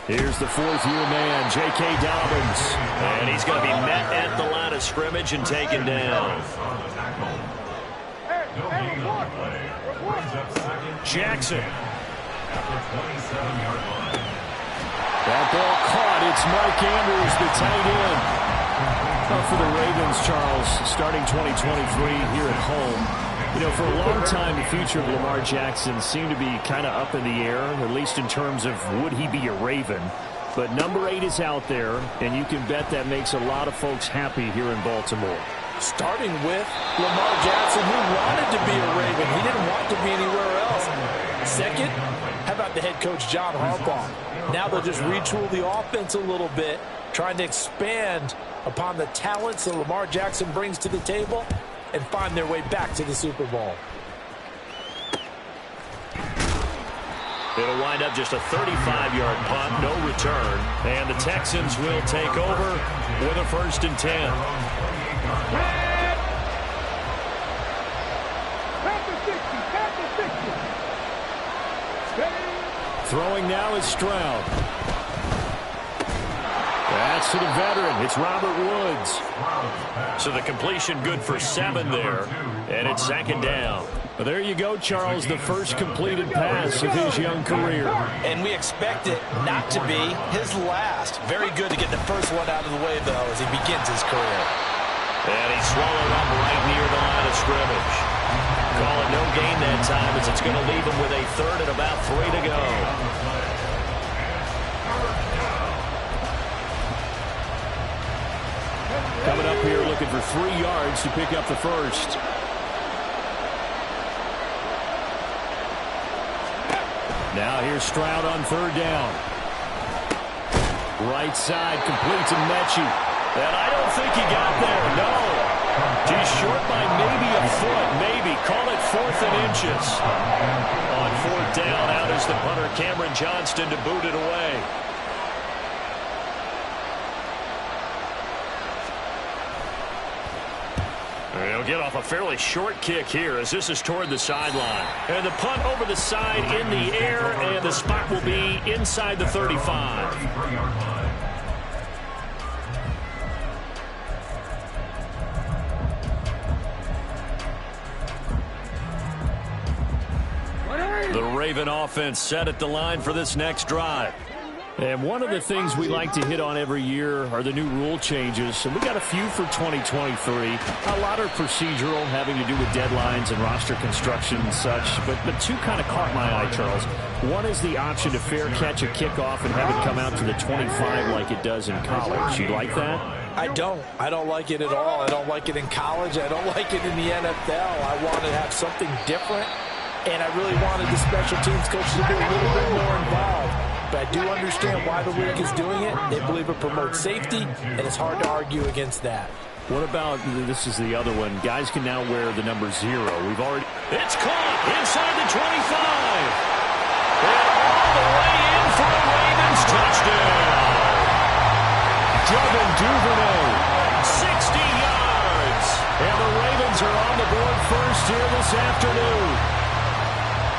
Here's the fourth-year man, J.K. Dobbins. And he's going to be met at the line of scrimmage and taken down. Jackson. That ball caught. It's Mark Andrews, the tight end. For the Ravens, Charles, starting 2023 here at home. You know, for a long time, the future of Lamar Jackson seemed to be kind of up in the air, at least in terms of would he be a Raven. But number 8 is out there, and you can bet that makes a lot of folks happy here in Baltimore. Starting with Lamar Jackson, who wanted to be a Raven. He didn't want to be anywhere else. Second, how about the head coach, John Harbaugh? Now they'll just retool the offense a little bit, trying to expand upon the talents that Lamar Jackson brings to the table and find their way back to the Super Bowl. It'll wind up just a 35-yard punt, no return. And the Texans will take over with a 1st and 10. Throwing now is Stroud. That's to the veteran. It's Robert Woods. So the completion good for 7 there. And it's 2nd down. Well, there you go, Charles, the first completed pass of his young career. And we expect it not to be his last. Very good to get the first one out of the way, though, as he begins his career. And he's swallowed up right near the line of scrimmage. Call it no gain that time, as it's going to leave him with a 3rd and about 3 to go. Coming up here looking for 3 yards to pick up the first. Now here's Stroud on 3rd down. Right side completes to Mechie. And I don't think he got there, no. He's short by maybe a foot, maybe. Call it 4th and inches. On 4th down, out is the punter Cameron Johnston to boot it away. He'll get off a fairly short kick here as this is toward the sideline. And the punt over the side in the air, and the spot will be inside the 35. The Raven offense set at the line for this next drive. And one of the things we like to hit on every year are the new rule changes. And we got a few for 2023. A lot are procedural, having to do with deadlines and roster construction and such. But 2 kind of caught my eye, Charles. One is the option to fair catch a kickoff and have it come out to the 25 like it does in college. You like that? I don't like it at all. I don't like it in college. I don't like it in the NFL. I want to have something different. And I really wanted the special teams coach to be a little bit more involved. But I do understand why the league is doing it. They believe it promotes safety, and it's hard to argue against that. What about, this is the other one, guys can now wear the number 0. We've already... It's caught inside the 25. And all the way in for a Ravens touchdown. Devin Duvernay, 60 yards. And the Ravens are on the board first here this afternoon.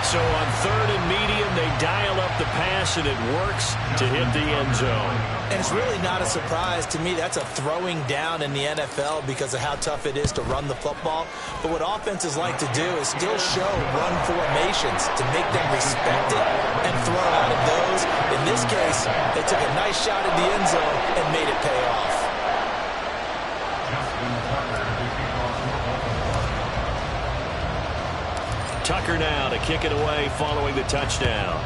So on 3rd and medium, they dial up the pass, and it works to hit the end zone. And it's really not a surprise to me. That's a throwing down in the NFL because of how tough it is to run the football. But what offenses like to do is still show run formations to make them respect it and throw out of those. In this case, they took a nice shot at the end zone and made it pay off. Tucker now to kick it away following the touchdown.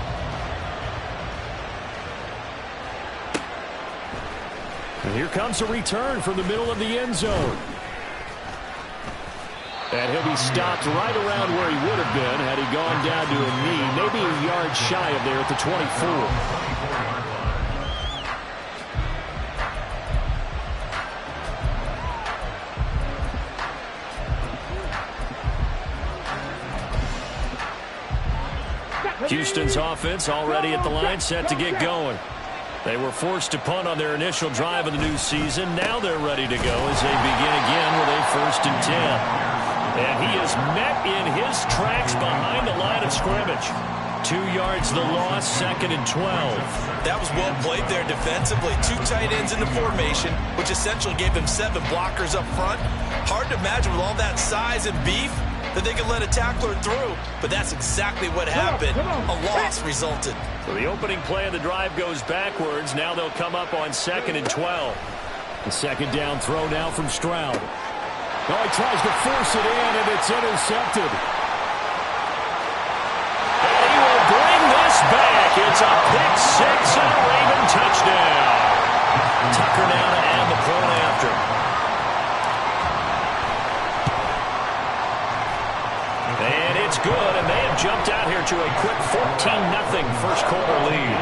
And here comes a return from the middle of the end zone. And he'll be stopped right around where he would have been had he gone down to a knee, maybe a yard shy of there at the 24. Houston's offense already at the line, set to get going. They were forced to punt on their initial drive of the new season. Now they're ready to go as they begin again with a 1st and 10. And he is met in his tracks behind the line of scrimmage. 2 yards the loss, 2nd and 12. That was well played there defensively. 2 tight ends in the formation, which essentially gave them 7 blockers up front. Hard to imagine with all that size and beef that they could let a tackler through, but that's exactly what happened. A loss resulted. So the opening play of the drive goes backwards. Now they'll come up on 2nd and 12. The second down throw now from Stroud. Oh, he tries to force it in, and it's intercepted. And he will bring this back. It's a pick 6 and a Raven touchdown. Tucker now to add the point after. And it's good, and they have jumped out here to a quick 14-0 first quarter lead.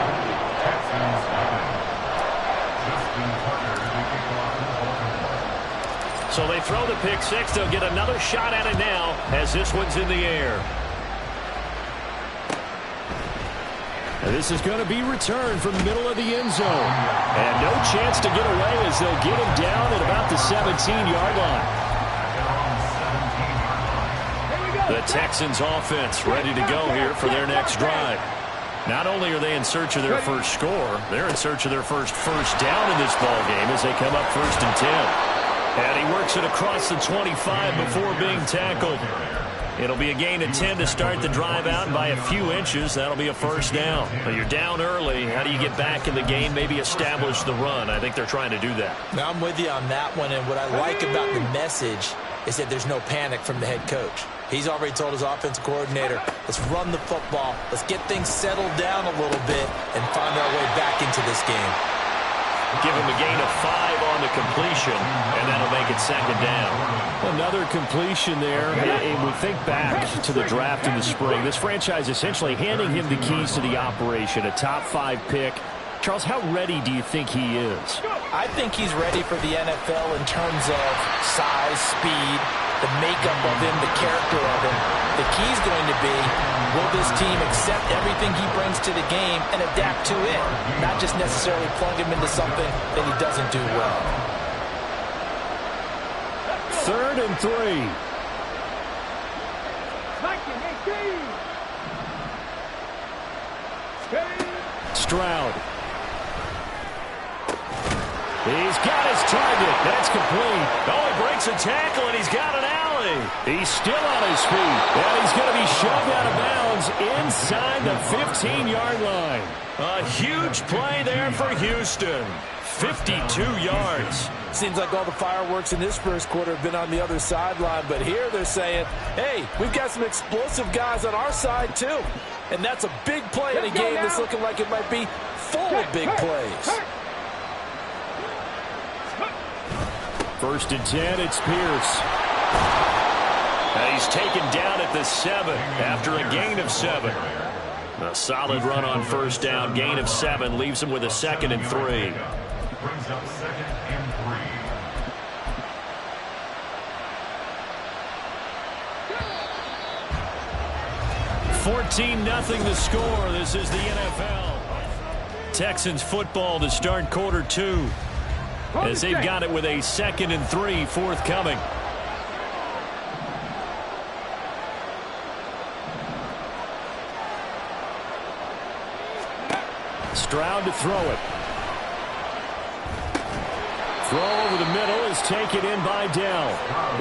So they throw the pick 6. They'll get another shot at it now as this one's in the air. And this is going to be returned from the middle of the end zone. And no chance to get away as they'll get him down at about the 17-yard line. The Texans offense ready to go here for their next drive. Not only are they in search of their first score, they're in search of their first down in this ballgame as they come up 1st and 10. And he works it across the 25 before being tackled. It'll be a gain of 10 to start the drive out, and by a few inches, that'll be a first down. But you're down early. How do you get back in the game, maybe establish the run? I think they're trying to do that. Now, I'm with you on that one, and what I like about the message is that there's no panic from the head coach. He's already told his offensive coordinator, let's run the football, let's get things settled down a little bit, and find our way back into this game. Give him a gain of 5 on the completion, and that'll make it 2nd down. Another completion there. And we think back to the draft in the spring. This franchise essentially handing him the keys to the operation, a top 5 pick. Charles, how ready do you think he is? I think he's ready for the NFL in terms of size, speed, the makeup of him, the character of him. The key is going to be, will this team accept everything he brings to the game and adapt to it, not just necessarily plug him into something that he doesn't do well. 3rd and 3. Stroud. He's got his target. That's complete. Oh, he breaks a tackle, and he's got an alley. He's still on his feet. And he's going to be shoved out of bounds inside the 15-yard line. A huge play there for Houston. 52 yards. Seems like all the fireworks in this first quarter have been on the other sideline, but here they're saying, hey, we've got some explosive guys on our side too. And that's a big play in a game that's looking like it might be full of big plays. 1st and 10, it's Pierce. And he's taken down at the 7 after a gain of 7. A solid run on 1st down, gain of 7, leaves him with a 2nd and 3. 14-0 the score. This is the NFL. Texans football to start quarter 2. As they've got it with a 2nd and 3 forthcoming. Stroud to throw it. Throw over the middle is taken in by Dell.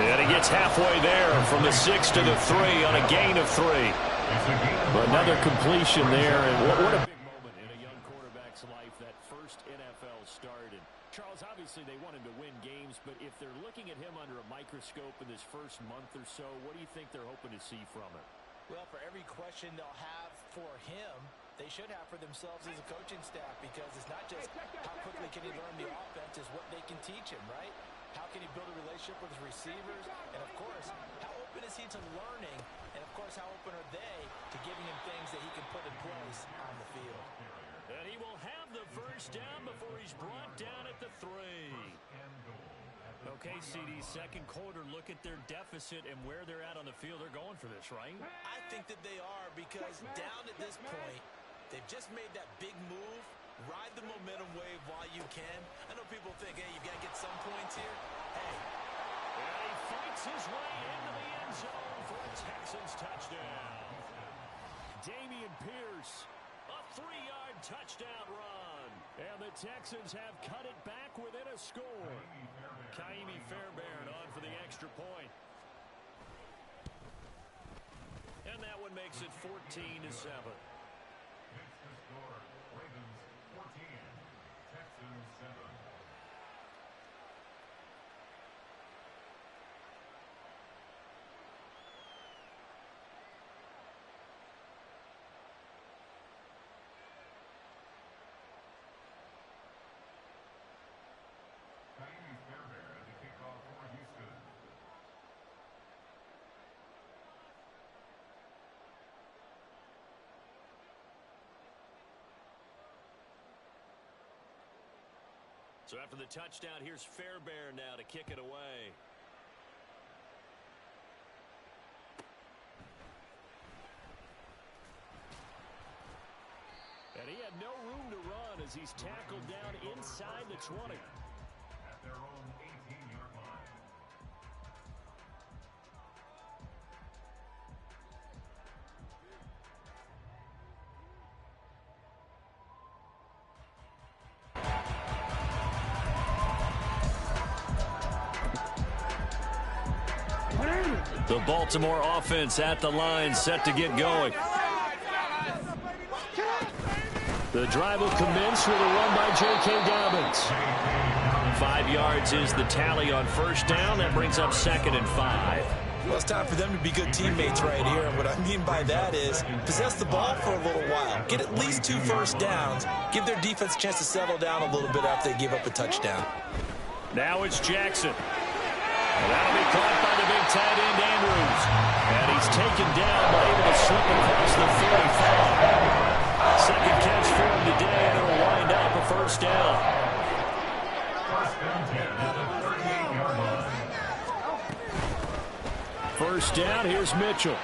And he gets halfway there from the 6 to the 3 on a gain of 3. Another completion there. And what a big moment in a young quarterback's life, that first NFL start. And Charles, obviously they want him to win games, but if they're looking at him under a microscope in this first month or so, what do you think they're hoping to see from him? Well, for every question they'll have for him, they should have for themselves as a coaching staff, because it's not just how quickly can he learn the offense, it's what they can teach him, right? How can he build a relationship with his receivers? And, of course, how open is he to learning? And, of course, how open are they to giving him things that he can put in place on the field? And he will have the first down before he's brought down at the 3. Okay, CD, second quarter, look at their deficit and where they're at on the field. They're going for this, right? I think that they are, because down at this point, they've just made that big move. Ride the momentum wave while you can. I know people think, hey, you've got to get some points here. Hey. And he fights his way into the end zone for a Texans touchdown. Dameon Pierce. A 3-yard touchdown run. And the Texans have cut it back within a score. Ka'imi Fairbairn on for the extra point. And that one makes it 14-7. Next to score, Ravens 14, Texans 7. Ka'imi Fairbairn at the kickoff for Houston. So after the touchdown, here's Fairbairn now to kick it away. And he had no room to run as he's tackled down inside the 20. At their own 18-yard line. The Baltimore offense at the line, set to get going. The drive will commence with a run by J.K. Dobbins. 5 yards is the tally on first down. That brings up 2nd and 5. Well, it's time for them to be good teammates right here. And what I mean by that is possess the ball for a little while. Get at least 2 first downs. Give their defense a chance to settle down a little bit after they give up a touchdown. Now it's Jackson. And that'll be caught by the big tight end, Andrews. And he's taken down, but able to slip across the 45. Second catch for him today, and it'll wind up a first down. First and 10 at the 38-yard line. First down, here's Mitchell.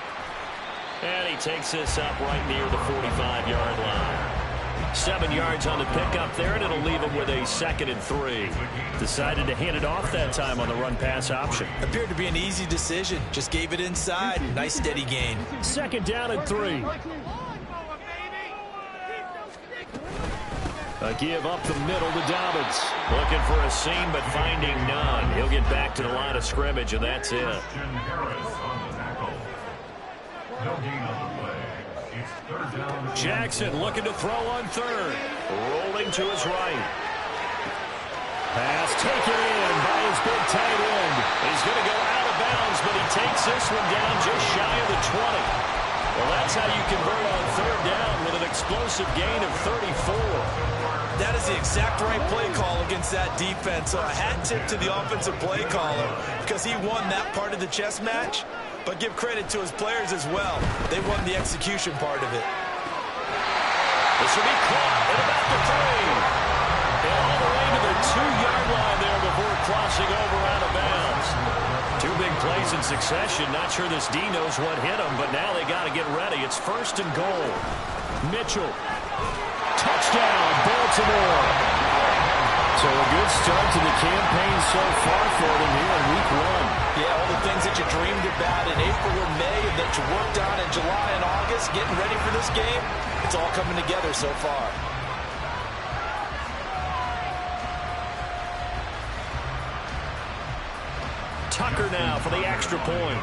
And he takes this up right near the 45-yard line. 7 yards on the pickup there, and it'll leave him with a 2nd and 3. Decided to hand it off that time on the run-pass option. Appeared to be an easy decision. Just gave it inside. Nice steady gain. 2nd down and 3. A give up the middle to Dobbins. Looking for a seam, but finding none. He'll get back to the line of scrimmage, and that's it. Christian Harris on the tackle. No gain on the play. It's 3rd down. Jackson looking to throw on 3rd. Rolling to his right. Pass taken in by his big tight end. He's going to go out of bounds, but he takes this one down just shy of the 20. Well, that's how you convert on 3rd down with an explosive gain of 34. That is the exact right play call against that defense. So a hat tip to the offensive play caller because he won that part of the chess match. But give credit to his players as well. They won the execution part of it. This will be caught at about the 3. And all the way to the 2-yard line there before crossing over out of bounds. 2 big plays in succession. Not sure this D knows what hit him, but now they got to get ready. It's 1st and goal. Mitchell. Touchdown, Baltimore. So a good start to the campaign so far for them here in week 1. Yeah, all the things that you dreamed about in April or May and that you worked on in July and August, getting ready for this game, it's all coming together so far. Tucker now for the extra point.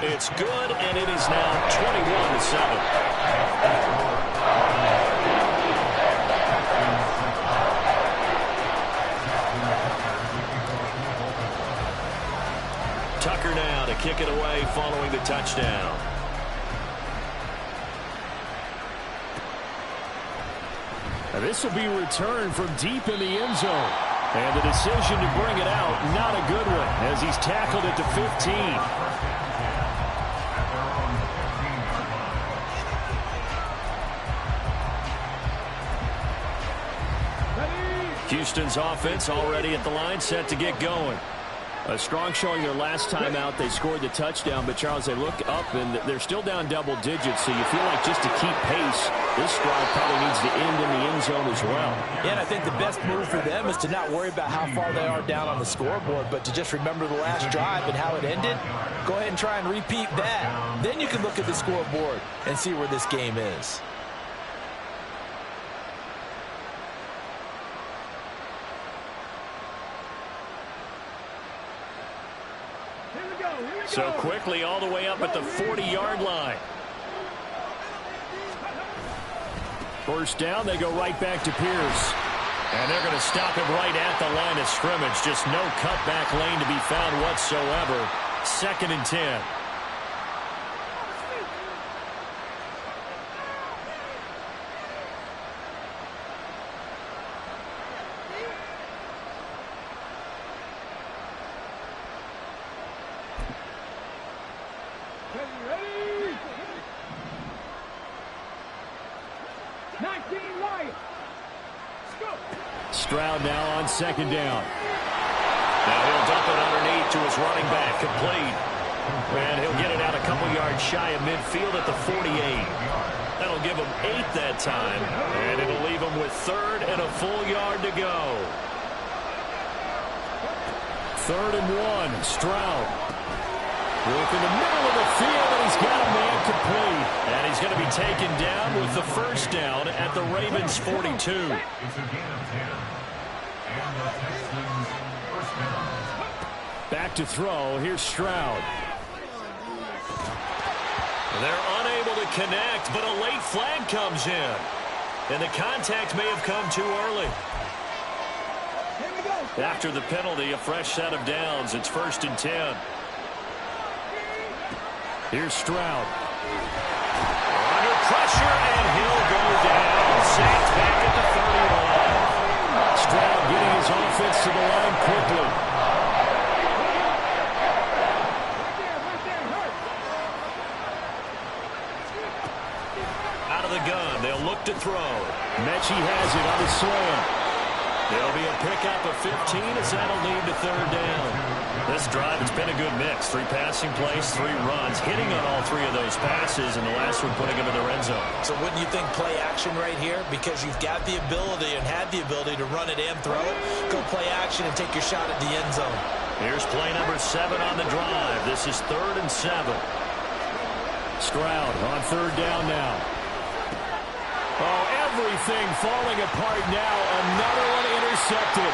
It's good, and it is now 21-7. Tucker now to kick it away following the touchdown. Now this will be returned from deep in the end zone. And the decision to bring it out, not a good one, as he's tackled at the 15. Houston's offense already at the line, set to get going. A strong showing their last time out. They scored the touchdown, but Charles, they look up and they're still down double digits, so you feel like just to keep pace, this drive probably needs to end in the end zone as well. Yeah, and I think the best move for them is to not worry about how far they are down on the scoreboard, but to just remember the last drive and how it ended. Go ahead and try and repeat that. Then you can look at the scoreboard and see where this game is. So quickly all the way up at the 40-yard line. First down, they go right back to Pierce. And they're going to stop him right at the line of scrimmage. Just no cutback lane to be found whatsoever. 2nd and 10. Stroud now on 2nd down. Now he'll dump it underneath to his running back, complete. And he'll get it out a couple yards shy of midfield at the 48. That'll give him 8 that time, and it'll leave him with 3rd and a full yard to go. 3rd and 1, Stroud. Work in the middle of the field, and he's got a man complete. And he's going to be taken down with the first down at the Ravens' 42. It's a gain of 10. And the Texans first down. Back to throw. Here's Stroud. They're unable to connect, but a late flag comes in. And the contact may have come too early. After the penalty, a fresh set of downs. It's 1st and 10. Here's Stroud. Under pressure, and he'll go down. Sacked back at the 31. Stroud getting his offense to the line quickly. Out of the gun, they'll look to throw. Mechie has it on the slam. There'll be a pickup of 15 as that'll lead to 3rd down. This drive, it's been a good mix. 3 passing plays, 3 runs, hitting on all 3 of those passes, and the last one putting them in the red zone. So wouldn't you think play action right here? Because you've got the ability and had the ability to run it and throw it. Go play action and take your shot at the end zone. Here's play number 7 on the drive. This is 3rd and 7. Stroud on 3rd down now. Oh, everything falling apart now. Another one intercepted.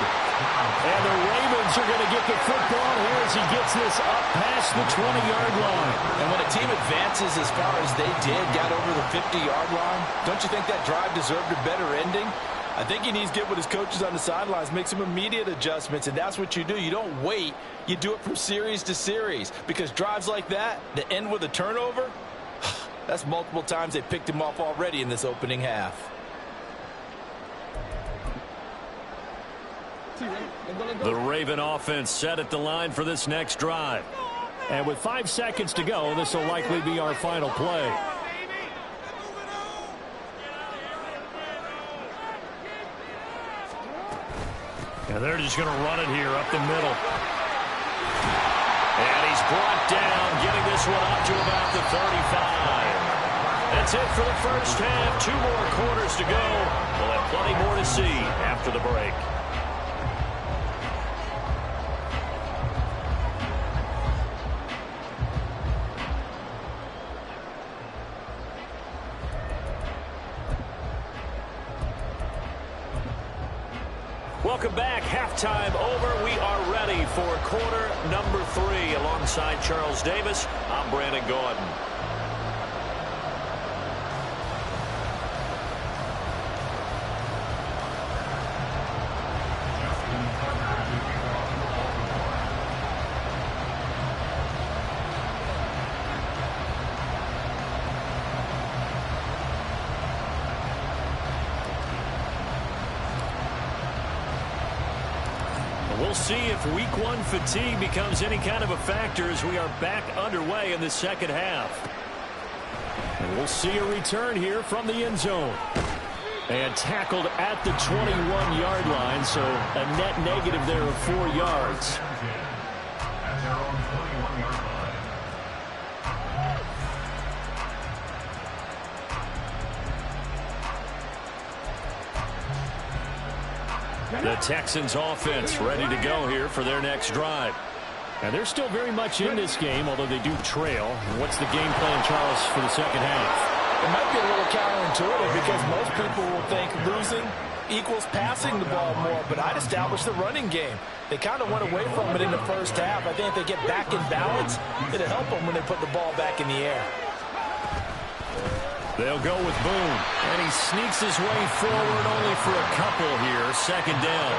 And the Ravens are going to get the football here as he gets this up past the 20-yard line. And when a team advances as far as they did, got over the 50-yard line, don't you think that drive deserved a better ending? I think he needs to get with his coaches on the sidelines, make some immediate adjustments, and that's what you do. You don't wait. You do it from series to series, because drives like that end with a turnover, that's multiple times they picked him off already in this opening half. The Raven offense set at the line for this next drive. And with 5 seconds to go, this will likely be our final play. And they're just going to run it here up the middle. And he's brought down, getting this one up to about the 35. That's it for the first half. 2 more quarters to go. We'll have plenty more to see after the break. Welcome back. Halftime over. We are ready for quarter number 3. Alongside Charles Davis, I'm Brandon Gaudin. We'll see if week 1 fatigue becomes any kind of a factor as we are back underway in the second half. And we'll see a return here from the end zone. And tackled at the 21-yard line, so a net negative there of 4 yards. The Texans offense ready to go here for their next drive. And they're still very much in this game, although they do trail. What's the game plan, Charles, for the second half? It might be a little counterintuitive because most people will think losing equals passing the ball more, but I'd establish the running game. They kind of went away from it in the first half. I think if they get back in balance, it'll help them when they put the ball back in the air. They'll go with Boone, and he sneaks his way forward only for a couple here. Second down.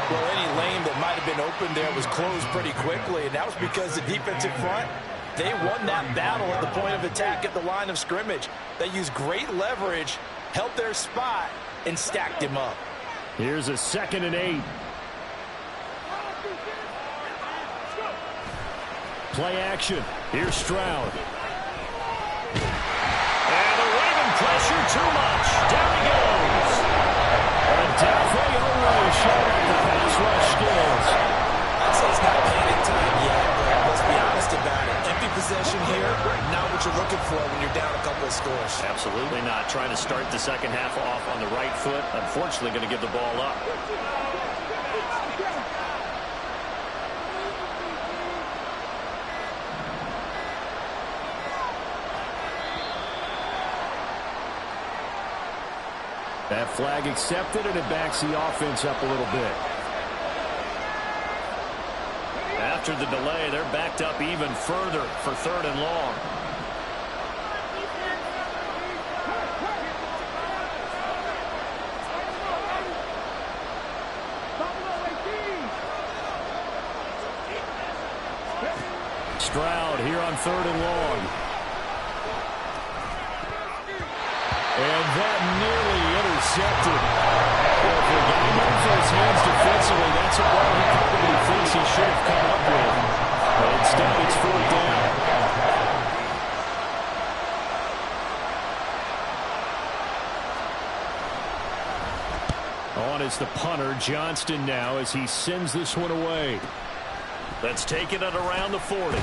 Well, any lane that might have been open there was closed pretty quickly, and that was because the defensive front, they won that battle at the point of attack at the line of scrimmage. They used great leverage, held their spot, and stacked him up. Here's a 2nd and 8. Play action. Here's Stroud. And the Raven pressure too much. Down he goes. And Dafe Oweh showed up the pass rush skills. I'd say it's not panic time yet, but let's be honest about it. Empty possession here, not what you're looking for when you're down a couple of scores. Absolutely not. Trying to start the second half off on the right foot. Unfortunately, going to give the ball up. That flag accepted, and it backs the offense up a little bit. After the delay, they're backed up even further for 3rd and long. Stroud here on 3rd and long. And that nearly intercepted. Well, if the guy moves his hands defensively, that's a ball he probably thinks he should have come up with. But instead, it's 4th down. On is the punter, Johnston now, as he sends this one away. Let's take it at around the 40.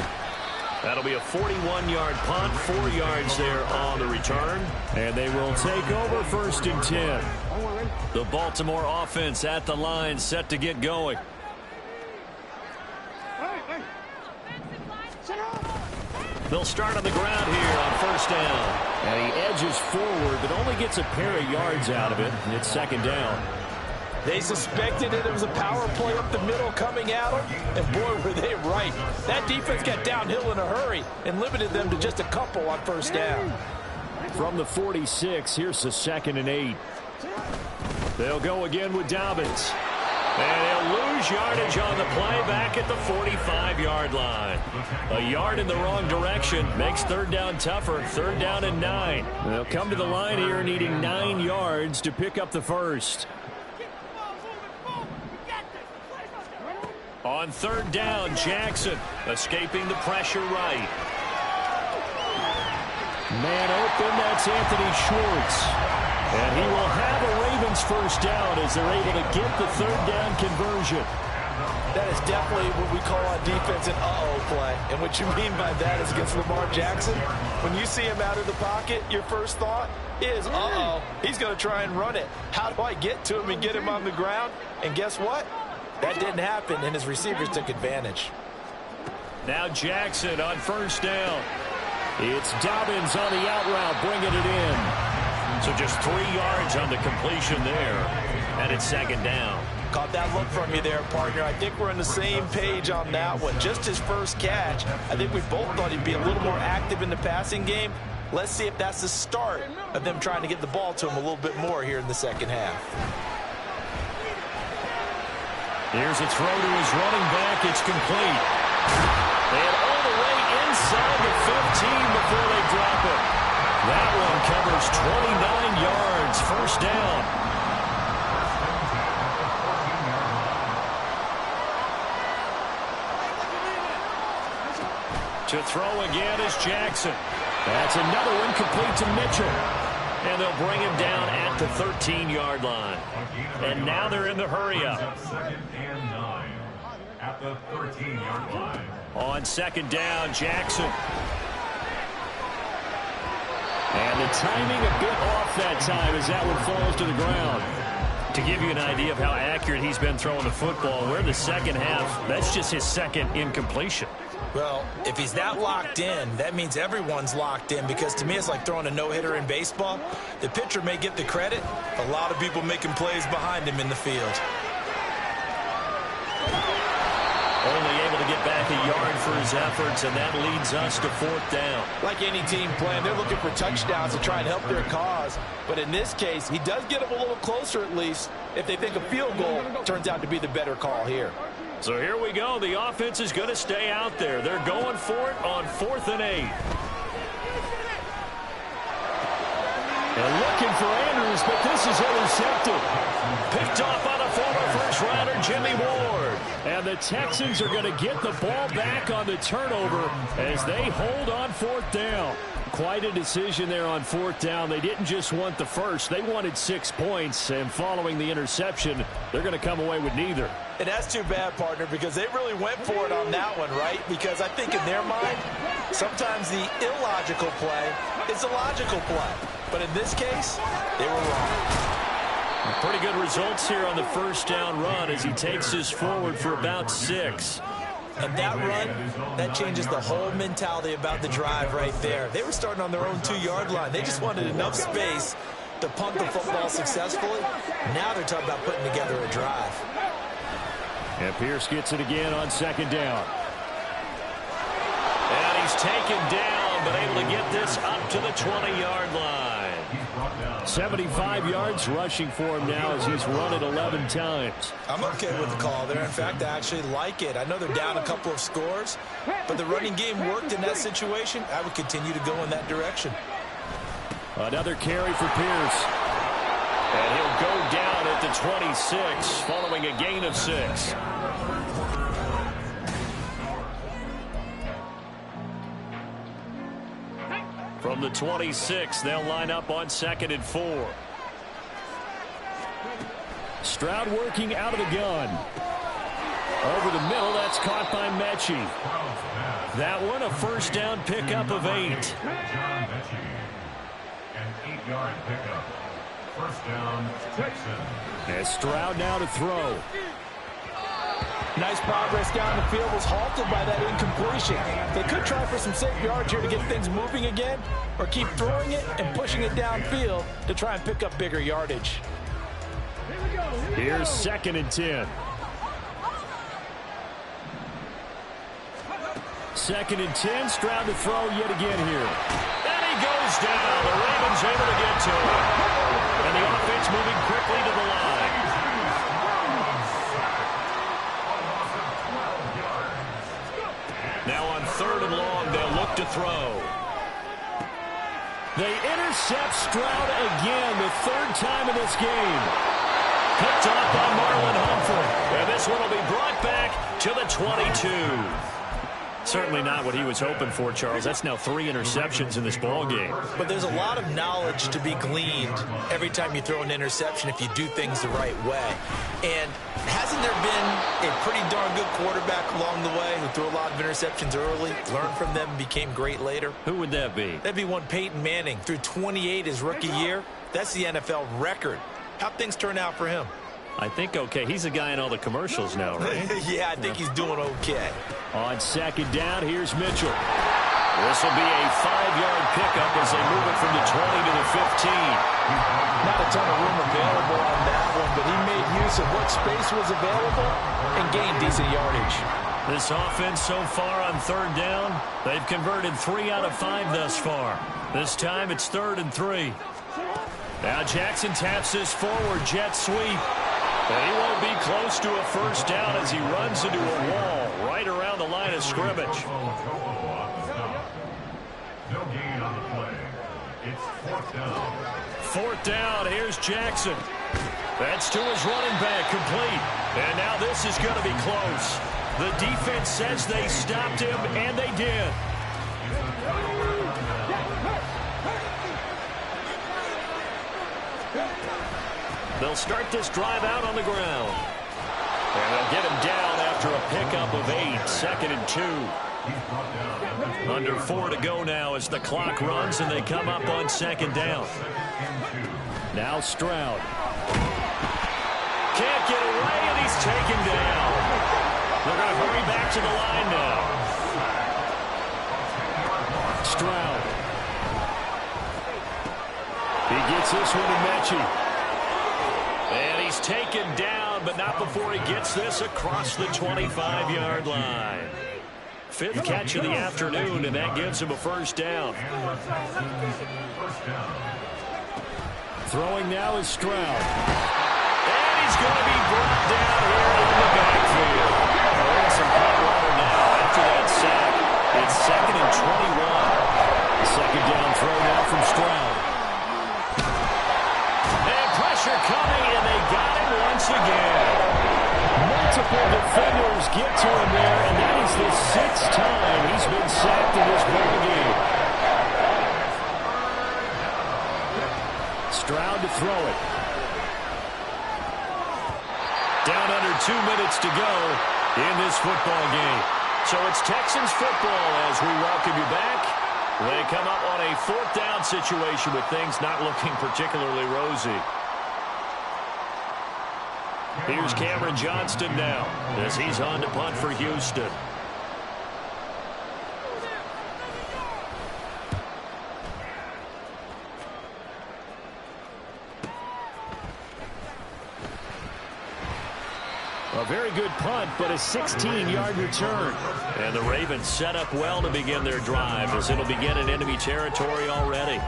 That'll be a 41-yard punt, 4 yards there on the return. And they will take over 1st and 10. The Baltimore offense at the line, set to get going. They'll start on the ground here on 1st down. And he edges forward, but only gets a pair of yards out of it. And it's 2nd down. They suspected that it was a power play up the middle coming at them, and boy, were they right. That defense got downhill in a hurry and limited them to just a couple on 1st down. From the 46, here's the 2nd and 8. They'll go again with Dobbins. And they'll lose yardage on the play back at the 45-yard line. A yard in the wrong direction makes 3rd down tougher. 3rd down and 9. They'll come to the line here needing 9 yards to pick up the 1st. On 3rd down, Jackson escaping the pressure right. Man open, that's Anthony Schwartz. And he will have a Ravens 1st down as they're able to get the 3rd down conversion. That is definitely what we call on defense an uh-oh play. And what you mean by that is against Lamar Jackson, when you see him out of the pocket, your first thought is, uh-oh, he's going to try and run it. How do I get to him and get him on the ground? And guess what? That didn't happen, and his receivers took advantage. Now Jackson on 1st down. It's Dobbins on the out route, bringing it in. So just 3 yards on the completion there, and it's 2nd down. Caught that look from you there, partner. I think we're on the same page on that one. Just his first catch. I think we both thought he'd be a little more active in the passing game. Let's see if that's the start of them trying to get the ball to him a little bit more here in the second half. Here's a throw to his running back. It's complete. And all the way inside the 15 before they drop it. That one covers 29 yards. 1st down. To throw again is Jackson. That's another one complete to Mitchell. And they'll bring him down at the 13-yard line. And now they're in the hurry-up. 2nd and 9 at the 13-yard line. On 2nd down, Jackson. And the timing a bit off that time as that one falls to the ground. To give you an idea of how accurate he's been throwing the football, we're in the second half. That's just his second incompletion. Well, if he's that locked in, that means everyone's locked in, because to me it's like throwing a no-hitter in baseball. The pitcher may get the credit. A lot of people making plays behind him in the field. Only able to get back a yard for his efforts, and that leads us to fourth down. Like any team playing, they're looking for touchdowns to try and help their cause. But in this case, he does get them a little closer at least if they think a field goal turns out to be the better call here. So here we go. The offense is going to stay out there. They're going for it on 4th and 8. And looking for Andrews, but this is intercepted. Picked off by the former first-rounder, Jimmy Ward. And the Texans are going to get the ball back on the turnover as they hold on 4th down. Quite a decision there on 4th down. They didn't just want the first. They wanted 6 points, and following the interception, they're going to come away with neither. And that's too bad, partner, because they really went for it on that one, right? Because I think in their mind, sometimes the illogical play is a logical play. But in this case, they were wrong. Pretty good results here on the first down run as he takes us forward for about 6. And that run, that changes the whole mentality about the drive right there. They were starting on their own 2-yard line. They just wanted enough space to punt the football successfully. Now they're talking about putting together a drive. And Pierce gets it again on 2nd down. And he's taken down, but able to get this up to the 20-yard line. 75 yards rushing for him now as he's run it 11 times. I'm okay with the call there. In fact, I actually like it. I know they're down a couple of scores, but the running game worked in that situation. I would continue to go in that direction. Another carry for Pierce. And he'll go down at the 26 following a gain of 6. From the 26, they'll line up on 2nd and 4. Stroud working out of the gun. Over the middle, that's caught by Mechie. That one, a first down pickup of 8. John Mechie. An 8-yard pickup. First down, Texans. And Stroud now to throw. Nice progress down the field, was halted by that incompletion. They could try for some safe yards here to get things moving again, or keep throwing it and pushing it downfield to try and pick up bigger yardage. Here's 2nd and 10. 2nd and 10, Stroud to throw yet again here. And he goes down. The Ravens able to get to him. And the offense moving quickly to the line. Now on 3rd and long, they'll look to throw. They intercept Stroud again, the 3rd time in this game. Picked off by Marlon Humphrey. And this one will be brought back to the 22. Certainly not what he was hoping for, Charles. That's now 3 interceptions in this ball game. But there's a lot of knowledge to be gleaned every time you throw an interception if you do things the right way. And hasn't there been a pretty darn good quarterback along the way who threw a lot of interceptions early, learned from them, and became great later? Who would that be? That'd be one Peyton Manning. Threw 28 his rookie year. That's the NFL record. How'd things turn out for him? I think okay. He's a guy in all the commercials now, right? Yeah, I think he's doing okay. On 2nd down, here's Mitchell. This will be a 5-yard pickup as they move it from the 20 to the 15. Not a ton of room available on that one, but he made use of what space was available and gained decent yardage. This offense so far on 3rd down, they've converted 3 out of 5 thus far. This time it's 3rd and 3. Now Jackson taps this forward jet sweep. And he won't be close to a first down as he runs into a wall right around the line of scrimmage. No gain on the play. It's 4th down. 4th down, here's Jackson. That's to his running back, complete. And now this is going to be close. The defense says they stopped him, and they did. They'll start this drive out on the ground. And they'll get him down after a pickup of 8, 2nd and 2. Under 4 to go now as the clock runs and they come up on 2nd down. Now Stroud. Can't get away, and he's taken down. They're going to hurry back to the line now. Stroud. He gets this one to Mechie. And he's taken down, but not before he gets this across the 25-yard line. 5th catch of the afternoon, and that gives him a first down. Throwing now is Stroud. And he's going to be brought down here in the backfield. There's some hot water now after that sack. It's 2nd and 21. Second down throw now from Stroud. And pressure coming, and they got him once again. Multiple defenders get to him there, and that is the 6th time he's been sacked in this ball game. Stroud to throw it. Down under 2 minutes to go in this football game. So it's Texans football as we welcome you back. They come up on a 4th down situation with things not looking particularly rosy. Here's Cameron Johnston now as he's on to punt for Houston. A very good punt, but a 16-yard return. And the Ravens set up well to begin their drive as it'll begin in enemy territory already.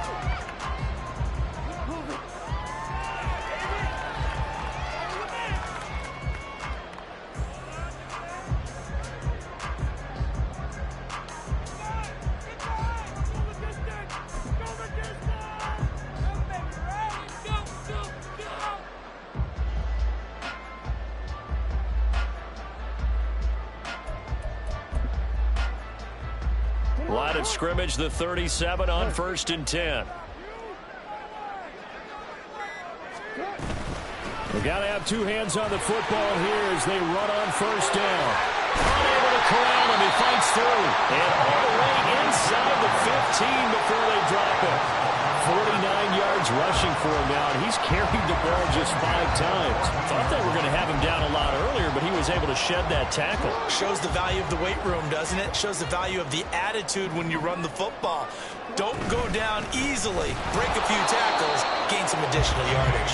Line of scrimmage, the 37 on 1st and 10. We've got to have 2 hands on the football here as they run on 1st down. Unable to corral him, he fights through. And all the way inside the 15 before they drop it. 49 yards rushing for him now, and he's carried the ball just 5 times. Thought they were going to have him down a lot earlier, but he was able to shed that tackle. Shows the value of the weight room, doesn't it? Shows the value of the attitude when you run the football. Don't go down easily. Break a few tackles, gain some additional yardage.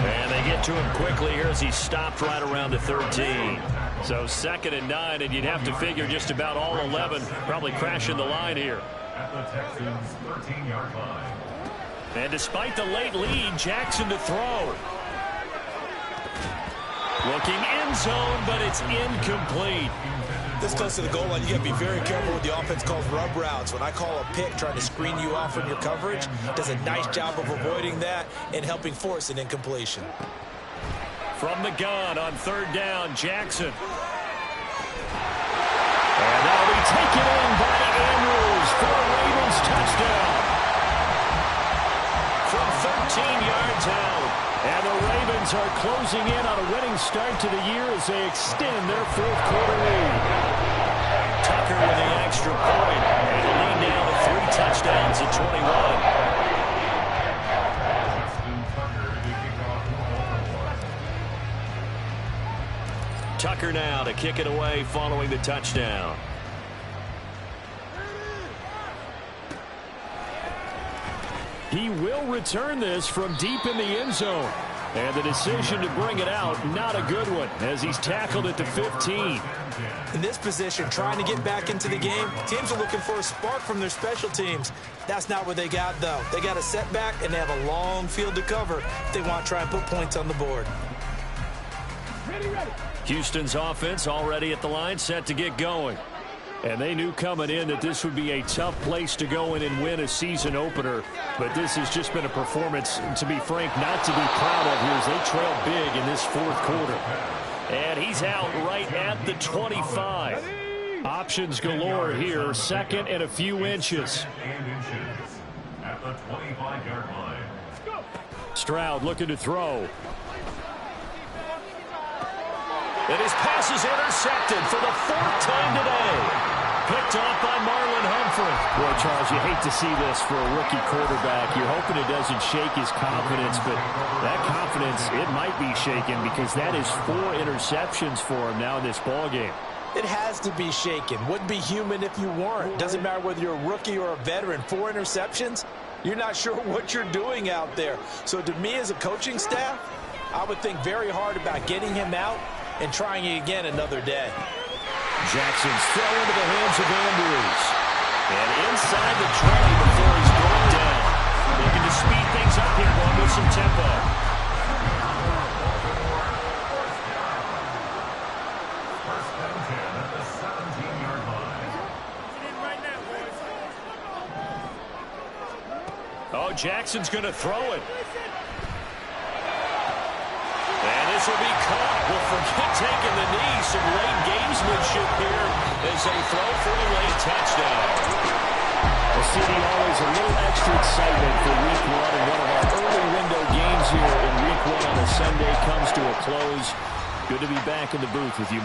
And they get to him quickly here as he stopped right around the 13. So 2nd and 9, and you'd have to figure just about all 11 probably crashing the line here. At the Texans' 13-yard line. And despite the late lead, Jackson to throw. Looking end zone, but it's incomplete. This close to the goal line, you got to be very careful with the offense called rub routes. When I call a pick trying to screen you off from your coverage, does a nice job of avoiding that and helping force an incompletion. From the gun on 3rd down, Jackson. And that'll be taken in by Andrews for a Ravens touchdown. From 13 yards out. And the Ravens are closing in on a winning start to the year as they extend their 4th quarter lead. Tucker with the extra point. And the lead now to 3 touchdowns at 21. Tucker now to kick it away following the touchdown. He will return this from deep in the end zone. And the decision to bring it out, not a good one, as he's tackled at the 15. In this position, trying to get back into the game, teams are looking for a spark from their special teams. That's not what they got, though. They got a setback, and they have a long field to cover if they want to try and put points on the board. Houston's offense already at the line, set to get going. And they knew coming in that this would be a tough place to go in and win a season opener. But this has just been a performance, to be frank, not to be proud of here as they trail big in this 4th quarter. And he's out right at the 25. Options galore here, 2nd and a few inches. At the 25-yard line. Stroud looking to throw. And his pass is intercepted for the 4th time today. Picked off by Marlon Humphrey. Boy, Charles, you hate to see this for a rookie quarterback. You're hoping it doesn't shake his confidence, but that confidence, it might be shaken because that is 4 interceptions for him now in this ballgame. It has to be shaken. Wouldn't be human if you weren't. Doesn't matter whether you're a rookie or a veteran. 4 interceptions, you're not sure what you're doing out there. So to me as a coaching staff, I would think very hard about getting him out and trying it again another day. Jackson's throw into the hands of Andrews. And inside the 20 before he's brought down. Looking to speed things up here, going with some tempo. First and 10 at the 17-yard line. Oh, Jackson's going to throw it. And this will be caught. We'll forget taking the knee. Some late gamesmanship here as they throw for a late touchdown. Well, CD, always a little extra excitement for Week 1. And one of our early window games here in Week 1 on a Sunday comes to a close. Good to be back in the booth with you, Mike.